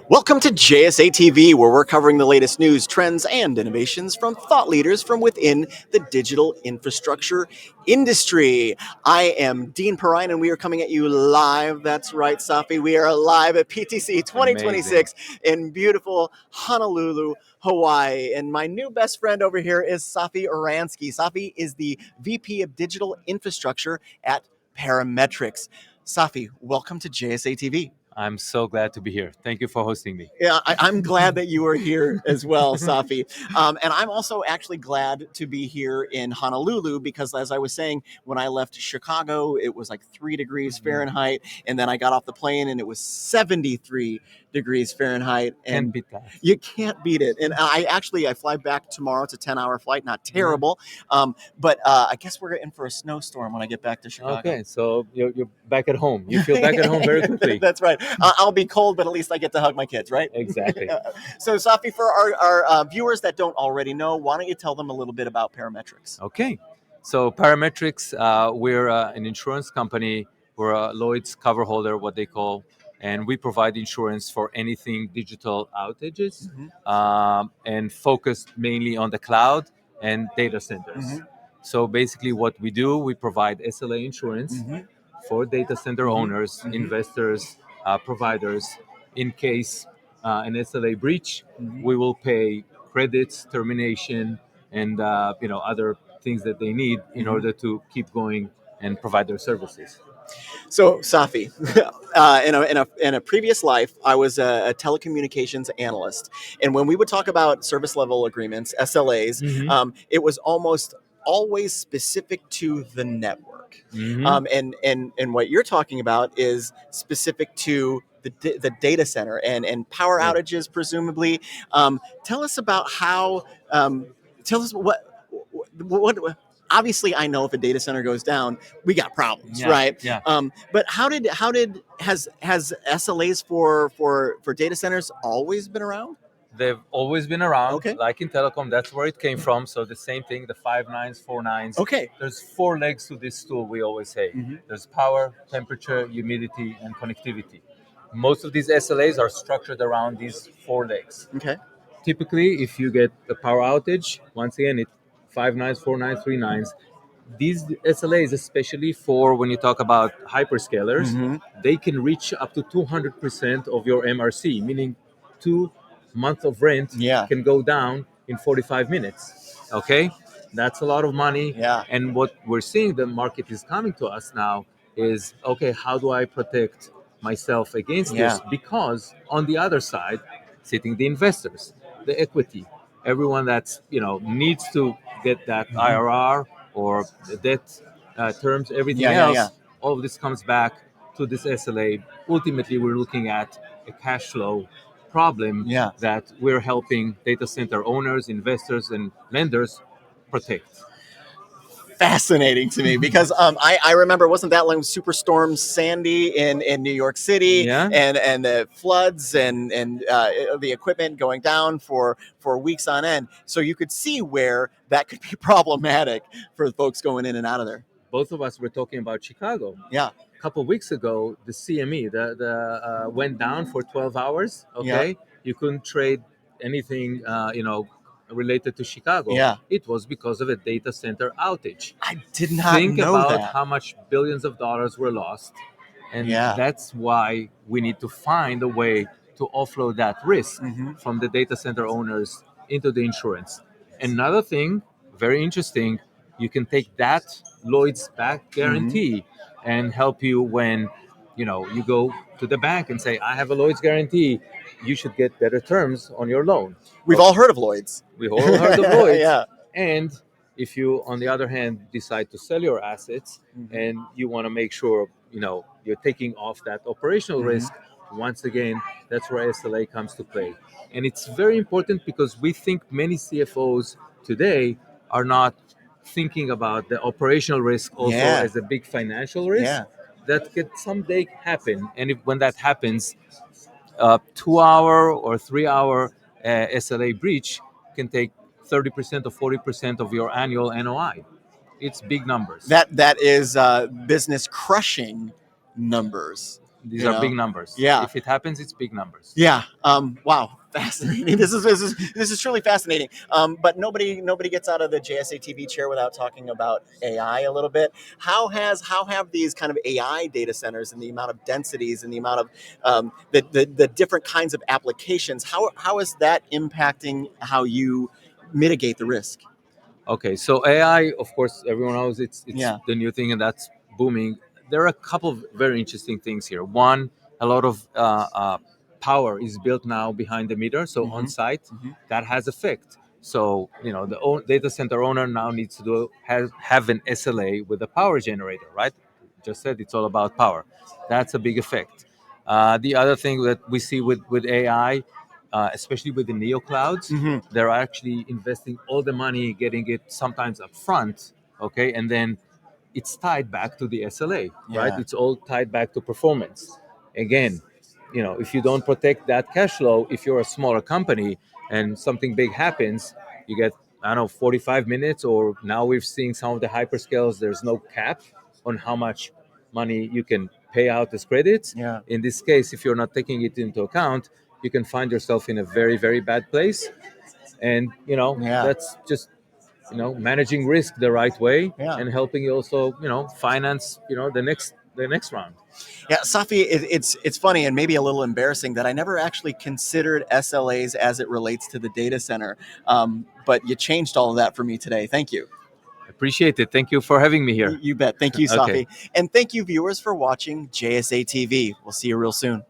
Welcome to JSA TV, where we're covering the latest news, trends, and innovations from thought leaders from within the digital infrastructure industry. I am Dean Perrine, and we are coming at you live. That's right, Safi. We are live at PTC Amazing. 2026 in beautiful Honolulu, Hawaii. And my new best friend over here is Tsafrir Oranski. Safi is the VP of Digital Infrastructure at Parametrix. Safi, welcome to JSA TV. I'm so glad to be here. Thank you for hosting me. Yeah, I'm glad that you are here as well, Safi. And I'm also actually glad to be here in Honolulu because, as I was saying, when I left Chicago, it was like 3 degrees Fahrenheit. And then I got off the plane and it was 73 degrees Fahrenheit. Can't And beat that. you can't beat it. And I fly back tomorrow. It's a 10-hour flight, not terrible. But I guess we're in for a snowstorm when I get back to Chicago. Okay, so you're back at home. You feel back at home very quickly. That's right. I'll be cold, but at least I get to hug my kids, right? Exactly. So, Safi, for our viewers that don't already know, why don't you tell them a little bit about Parametrix? Okay, so Parametrix, we're an insurance company. We're a Lloyd's cover holder, what they call, and we provide insurance for anything digital outages, and focused mainly on the cloud and data centers. So basically, what we do, we provide SLA insurance for data center owners, investors, providers. In case an SLA breach, we will pay credits, termination, and other things that they need in order to keep going and provide their services. So, Safi, in a previous life, I was a telecommunications analyst, and when we would talk about service level agreements (SLAs), it was almost always specific to the network. And what you're talking about is specific to the data center and power Yeah. outages, presumably. Tell us about how. Tell us what. Obviously, I know if a data center goes down, we got problems, Yeah, right? yeah. But has SLAs for data centers always been around? They've always been around, Okay. like in telecom. That's where it came from. So the same thing, the 5 nines, 4 nines. Okay. There's four legs to this stool. We always say there's power, temperature, humidity, and connectivity. Most of these SLAs are structured around these four legs. Okay. Typically, if you get a power outage, once again, it's 5 nines, 4 nines, 3 nines. These SLAs, especially for when you talk about hyperscalers, they can reach up to 200% of your MRC, meaning 2 months of rent Yeah. can go down in 45 minutes. Okay, that's a lot of money. Yeah. And what we're seeing, the market is coming to us now is okay. How do I protect myself against Yeah. this? Because on the other side, sitting the investors, the equity, everyone that's needs to get that IRR or the debt terms, everything Yeah, yeah, else. yeah. All of this comes back to this SLA. Ultimately, we're looking at a cash flow problem Yeah. that we're helping data center owners, investors, and lenders protect. Fascinating to me because I remember, wasn't that like Superstorm Sandy in New York City, Yeah. and the floods and the equipment going down for weeks on end. So you could see where that could be problematic for folks going in and out of there. Both of us were talking about Chicago. Yeah. A couple of weeks ago, the CME the went down for 12 hours. Okay, you couldn't trade anything related to Chicago. Yeah. It was because of a data center outage. I did not Think know about that. how much billions of dollars were lost, and Yeah. that's why we need to find a way to offload that risk from the data center owners into the insurance. Another thing, very interesting, you can take that Lloyd's back guarantee and help you when you go to the bank and say, I have a Lloyd's guarantee, you should get better terms on your loan. We've all heard of Lloyd's. We've all heard of Lloyd's. Yeah. And if you, on the other hand, decide to sell your assets and you want to make sure you're taking off that operational risk, once again, that's where SLA comes to play. And it's very important because we think many CFOs today are not thinking about the operational risk also Yeah. as a big financial risk Yeah. that could someday happen. And when that happens, a 2 hour or 3 hour SLA breach can take 30% or 40% of your annual NOI. It's big numbers. That is business crushing numbers. These are big numbers. Yeah. If it happens, it's big numbers. Yeah. Wow. Fascinating. This is truly fascinating. But nobody gets out of the JSA TV chair without talking about AI a little bit. How have these kind of AI data centers and the amount of densities and the amount of the different kinds of applications, how is that impacting how you mitigate the risk? Okay, so AI, of course, everyone knows it's Yeah. the new thing and that's booming. There are a couple of very interesting things here. One, a lot of power is built now behind the meter, so on site, that has effect. So the data center owner now needs to have an SLA with a power generator, right? Just said it's all about power. That's a big effect. The other thing that we see with AI, especially with the neo clouds, they're actually investing all the money, getting it sometimes up front, okay, and then it's tied back to the SLA, right? Yeah. It's all tied back to performance. Again, if you don't protect that cash flow, if you're a smaller company and something big happens, you get, I don't know, 45 minutes, or now we've seen some of the hyperscales, there's no cap on how much money you can pay out as credits. Yeah. In this case, if you're not taking it into account, you can find yourself in a very, very bad place. And, Yeah. that's just, managing risk the right way Yeah. and helping you also, finance, the next round. Yeah, Safi, it's funny and maybe a little embarrassing that I never actually considered SLAs as it relates to the data center. But you changed all of that for me today. Thank you. Appreciate it. Thank you for having me here. You bet. Thank you, Okay. Safi. And thank you, viewers, for watching JSA TV. We'll see you real soon.